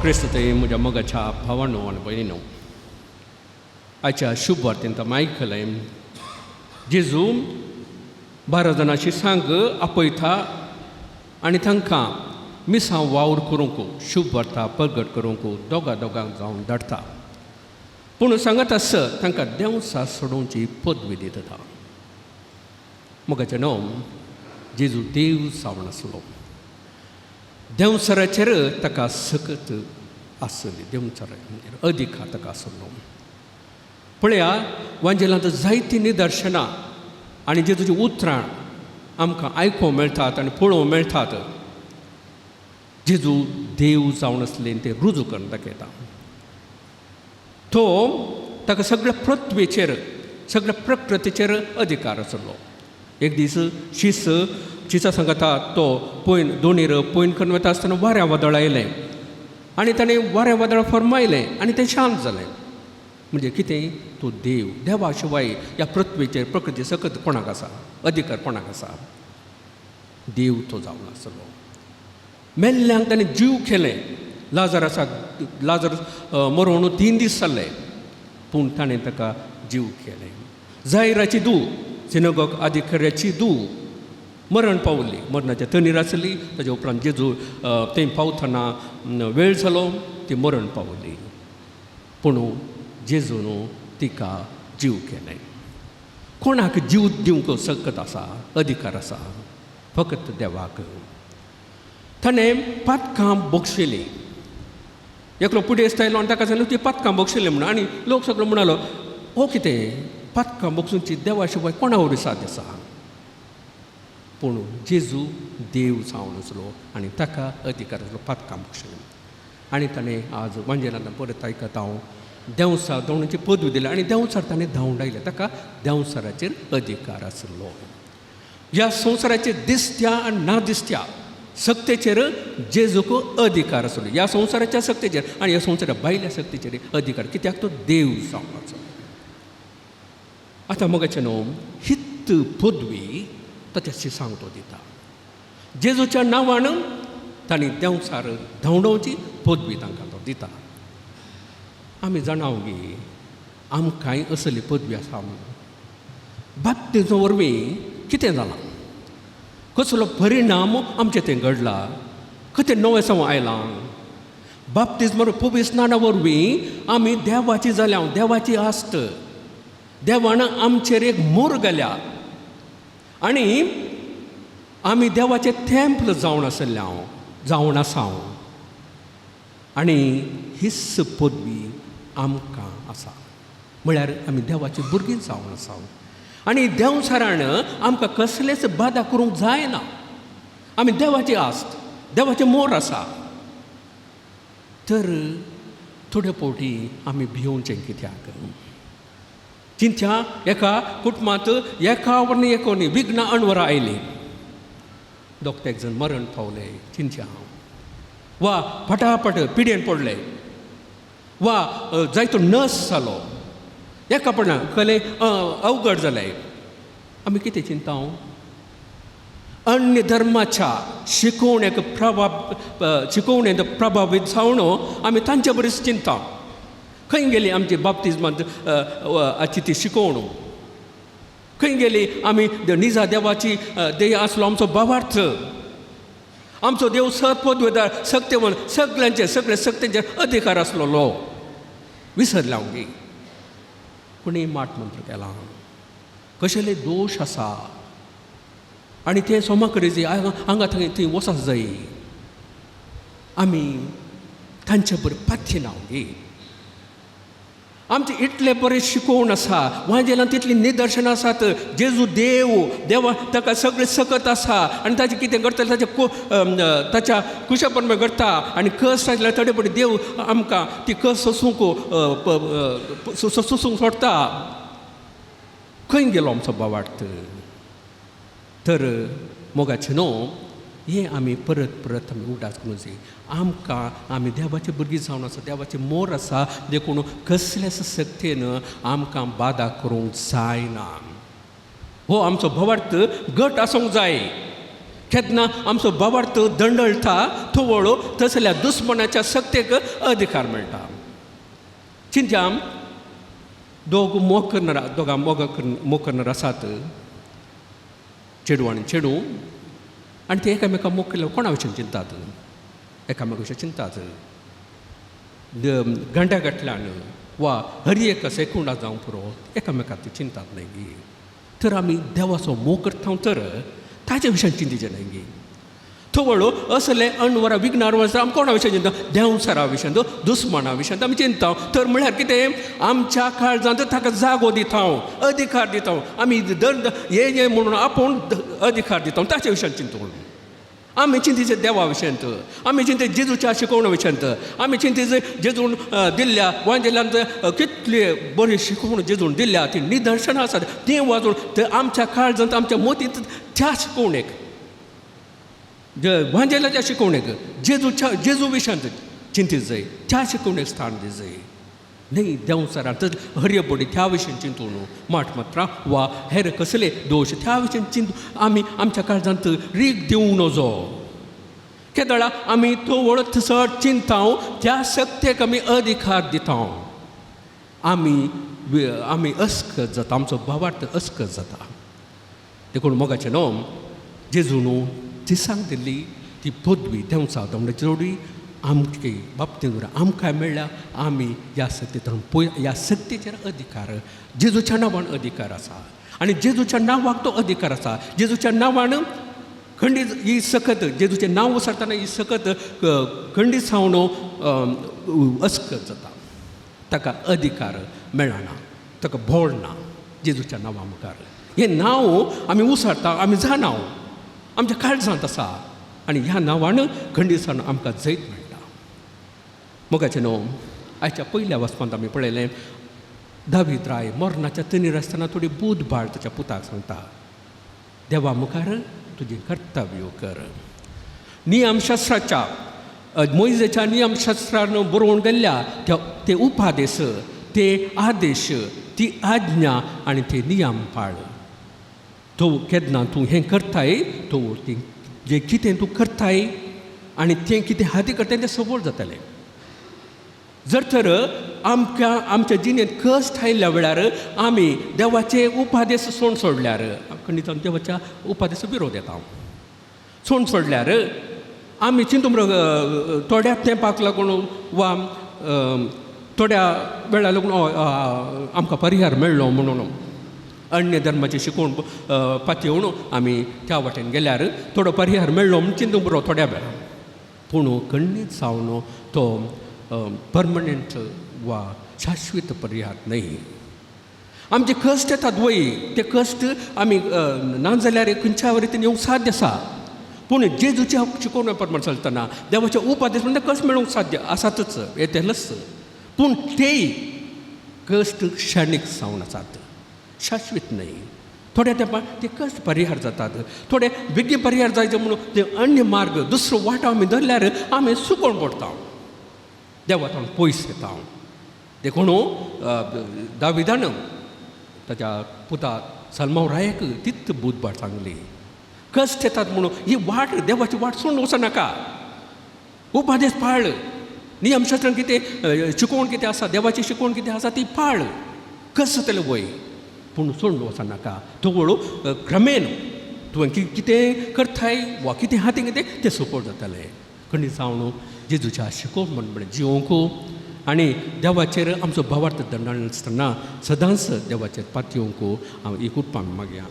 क्रिस्तते म्हज्या मोगाच्या भावांनो आनी भयणींनो, आयच्या शुभ वार्तेंत आमी आयकलें जेजू 12 जाणांची सांग आपयता आनी तांकां मिसां वावर करूंक शुभ वार्ता प्रगट करूंक दोगांक जावन धाडटा. पूण सांगात आस तांकां देंवसा सोडोवची पदवी दिता. मोगाचें न्हू, जेजू देव जावन आसलो. देंवसराचेर ताका सकत आसली, देंवसराचेर अधिकार ताका आसलो. पळया, वांजेलांत जायतीं निदर्शनां आनी जेजूची उतरां आमकां आयकूंक मेळटात आनी पळोवंक मेळटात. जेजू देव जावन आसलें तें रुजू करून दाखयता. तो ताका सगळ्या पृथ्वीचेर सगळ्या प्रकृतीचेर अधिकार आसलो. एक दीस शिसा सांगता तो दोनीर पयन करून वता आसतना वाऱ्या वादळ आयलें आनी ताणें वाऱ्या वादळ फर्मायलें आनी तें शांत जालें. म्हणजे कितें? तो देव. देवा शिवाय ह्या पृथ्वीचेर प्रकृती सकत कोणाक आसा? अधिकार कोणाक आसा? देव तो जावन आसलो. मेल्ल्यांक ताणें जीव केलें. लाजर मरून 3 दीस जाल्ले, पूण ताणें ताका जीव केलें. जायराची धूव, सिनगॉग अधिकाऱ्याची धूव मरण पावली, मरणाच्या तणीर आसली. ताच्या उपरांत जेजू थंय पावतना वेळ जालो, ती मरण पावली. पूण जेजून तिका जीव केलें. कोणाक जीव दिवंक सकत आसा, अधिकार आसा? फकत देवाक. ताणें पातकां बक्षिली. एकलो पुढे आसतालो आनी ताका सांगलें ती पातकां बक्षिली म्हणून. आनी लोक सगळो म्हणलो हो कितें पातकां बक्षूंची देवा शिवाय कोणा वरवीं साध्य आसा? पूण जेजू देव जावन आसलो आनी ताका अधिकार आसलो पातकां बक्षिली. आनी ताणें आज वांजेलांत परत आयकता हांव देंवसा धांवण्याची पदवी दिली आनी देंवसार ताणें धांवडायलें. ताका देंवसाराचेर अधिकार आसलो. ह्या संवसाराचेर दिसत्या आनी ना दिसत्या सक्तेचेर जेजूक अधिकार आसलो. ह्या संवसाराच्या सक्तेचेर आनी ह्या संवसारा भायल्या सक्तेचेर अधिकार. कित्याक तो देव जावन आसलो. आतां मोगाचें न्हू, हित पदवी ताच्या सांगतो दिता. जेजूच्या नांवान तांणी देंवसार धांवडोवची पदवी तांकां तो दिता. आमी जाणाव गी आमकांय असली पदवी आसा. बाप्तिजा वरवीं कितें जालां? कसलो परिणाम आमचे थंय घडला? खंय नवें सांव आयलां? बाप्तिस्मा पवित्र स्नाना वरवीं आमी देवाची जाल्या, देवाची आस्त. देवान आमचेर एक मोर घाल्या आनी आमी देवाचें थेंपल जावन जावन आसा. आनी हिस्स पदवी आमकां आसा. म्हळ्यार आमी देवाची भुरगीं जावन आसा. आनी देंवसारान आमकां कसलेच बादा करूंक जायना. आमी देवाची आस्त, देवाचें मोर आसा. तर थोडे फावटी आमी भिवचें कित्याक? चिंत्या एका कुटुंबांत एका वरवीं एक विघ्न अणवरां आयलीं. दोग एक जण मरण पावले. चिंत्या वा फटाफट पिड्येन पडले वा जायतो नस जालो. एका पडना खंय अवघड जालें. आमी कितें चिंताव? अन्य धर्माच्या शिकवण्याक शिकवण्यात प्रभावीत जावन आमी तांचे बरेच चिंता. खंय गेली आमची बाप्तिस्मांत आची ती शिकवण? खंय गेली आमी निजा देवाची देह आसलो आमचो भावार्थ, आमचो देव पदवेदार सक्तेवन सगळे सक्तेचेर अधिकार आसलो? विसरला गे. कोणी माट मंत्र केला. कशेले दोश आसा आनी ते सोमाकडेची हांगा थंय वचच जाय. आमी तांचे बरें पाथ्य ना गे. आमचे इतले बरें शिकोवन आसा, वांजेलांत तितली निदर्शनां आसात. जेजू देवा ताका सगळें सकत आसा आनी ताचें कितें घडटा ताच्या कुशपण घडटा आनी कस आसल्यार थोडे पडी देव आमकां ती कस सोसूंक सोडटा. खंय गेलो आमचो भावार्थ? तर मोगाचें न्हू, हें आमी परत आमी उडास करूं जाय. आमी देवाचे भुरगीं जावन आसा, देवाचे मोर आसा, देखून कसलेच सक्तेन आमकां बादा करूंक जायना. हो आमचो भावार्थ घट आसूंक जाय. केन्ना आमचो भावार्थ दंडळटा तो वळो तसल्या दुस्मनाच्या सत्तेक अधिकार मेळटा. चिंत्याम दोगां मोग आसात, चेडू आनी चेडू, आनी ते एकामेकां मोग केल्यार कोणा विशीं चिंतात? एकामेका विशीं चिंतात. घंटा गटल्यान वा हरी एक सेकुंडा जावं पुरो एकामेकाक ते चिंतात न्हय गी. तर आमी देवाचो मोग करता तर ताचे विशीं चिंतिचें न्हय गी. तो वळो असले अणवरां विघ्नार वर्सां आमी कोणा विशीं चिंता? देंवसरा विशीं, दुस्मना विशीं आमी चिंता. तर म्हळ्यार कितें? आमच्या काळजांत ताका जागो दिता, अधिकार दिता. आमी दंड हे म्हणून आपूण अधिकार दिता ताचे विशीं चिंतून आमी चिंतिचे देवा विशयंत, आमी चिंते जेजूच्या शिकोवणे विशयंत, आमी चिंतिचे जेजून दिल्ल्या वांजेल्यांत कितली बरी शिकोवण जेजून दिल्या, ती निदर्शनां आसात ती वाचून ते आमच्या काळजांत आमच्या मोतींत त्या शिकोवणेक वांजेलाच्या शिकोवणेक जेजू विशयंत चिंतीत जाय, त्या शिकोवणेक स्थान दित जाय. न्ही देंवसरांत हरयपडी त्या विशीं चिंतून माटमात्रां वा हेर कसले दोश त्या विशीं चिंतून आमी आमच्या काळजांत रीग दिवंक नजो. केदळा आमी तो वळत चड चिंता, त्या सत्तेक आमी अधिकार दिता. आमी अस्कत जाता, आमचो भावार्थ अस्कत जाता. देखून मोगाचें न्हू जेजून दिसांक दिल्ली ती पदवी देंवसा जोडी आमचे बाबतींत आमकां मेळ्ळ्या. आमी ह्या सत्तेंतल्यान पळय ह्या सत्तेचेर अधिकार जेजूच्या नांवान अधिकार आसा आनी जेजूच्या नांवाक तो अधिकार आसा. जेजूच्या नांवान खंडीत ही सकत जेजूचें नांव उसरतना ही सकत खंडीत सावन अस्कत जाता. ताका अधिकार मेळना, ताका बोड ना जेजूच्या नांवा मुखार. हें नांव आमी उसरता, आमी जाणाव आमच्या काळजांत आसा आनी ह्या नांवान खंडीत सावन आमकां जैत मेळटा. मोगाचें न्हू आयच्या पयल्या वचपांत आमी पळयलें दावीद राय मरणाच्या तणीर आसतना थोडी बुधबाळ ताच्या पुताक सांगता, देवा मुखार तुजें कर्तव्य कर. नियमशास्त्राच्या मोइजेच्या नियमशास्त्रान बरोवन गेल्ल्या ते उपादेश, ते आदेश, ती आज्ञा आनी ते नियम पाळ. तो केन्ना तूं हें करताय तो जें कितें तूं करताय आनी तें कितें हाती करता तें सबळ जातलें. जर तर आमच्या जिणेंत कश्ट आयिल्ल्या वेळार आमी देवाचे उपादेश सोड सोडल्यार खंडीत देवाच्या उपादेश विरोध येता. सोड सोडल्यार आमी चिंतू मरे थोड्या तेंपाक लागून वा थोड्या वेळा लागून आमकां परिहार मेळ्ळो म्हणून अन्य धर्माची शिकोवण पातयेवन आमी त्या वाटेन गेल्यार थोडो परिहार मेळ्ळो म्हूण चिंतूंक बरो थोड्या वेळा. पूण खंडीत सावन तो परमनंट वा शाश्वत पर्याय न्हय. आमचे कश्ट येतात वय ते कश्ट आमी ना जाल्यार खंयच्या रितीन येवंक साध्य आसा. पूण जेजूच्या शिकोवणे प्रमाण चलतना देवाचे उपादेश म्हणजे कश्ट मेळोवंक साध्य आसातच, येतलच. पूण तेय कश्ट क्षणीक जावन आसात, शाश्वत न्हय. थोड्या तेंपार ते कश्ट परिहार जातात. थोडे बेगीन परिहार जायचे म्हणून ते अन्य मार्ग दुसरो वाटो आमी धरल्यार आमी सुकोवन पडटा, देवातान पयस येता. देखून दाविदान ताच्या पुता सलमाव रायक तित बुधबार सांगली, कश्ट येतात म्हणून ही वाट देवाची वाट सोडून वचनाका, उपादेश पाळ. नियमशास्त्रान कितें शिकोवण कितें आसा, देवाची शिकोवण कितें आसा ती पाळ. कश्ट जातलें वय पूण सोडून वचनाका. तो वळू क्रमेन तुवें कितें करताय वा कितें हाती कितें तें सपोर्ट जातलें. खंडीत जावन जेजूच्या शिकोवण म्हणून जिवोवंक आनी देवाचेर आमचो भावार्थ दंडाळ आसतना सदांच देवाचेर पातयेवंक हांव एक उत्पान मागया.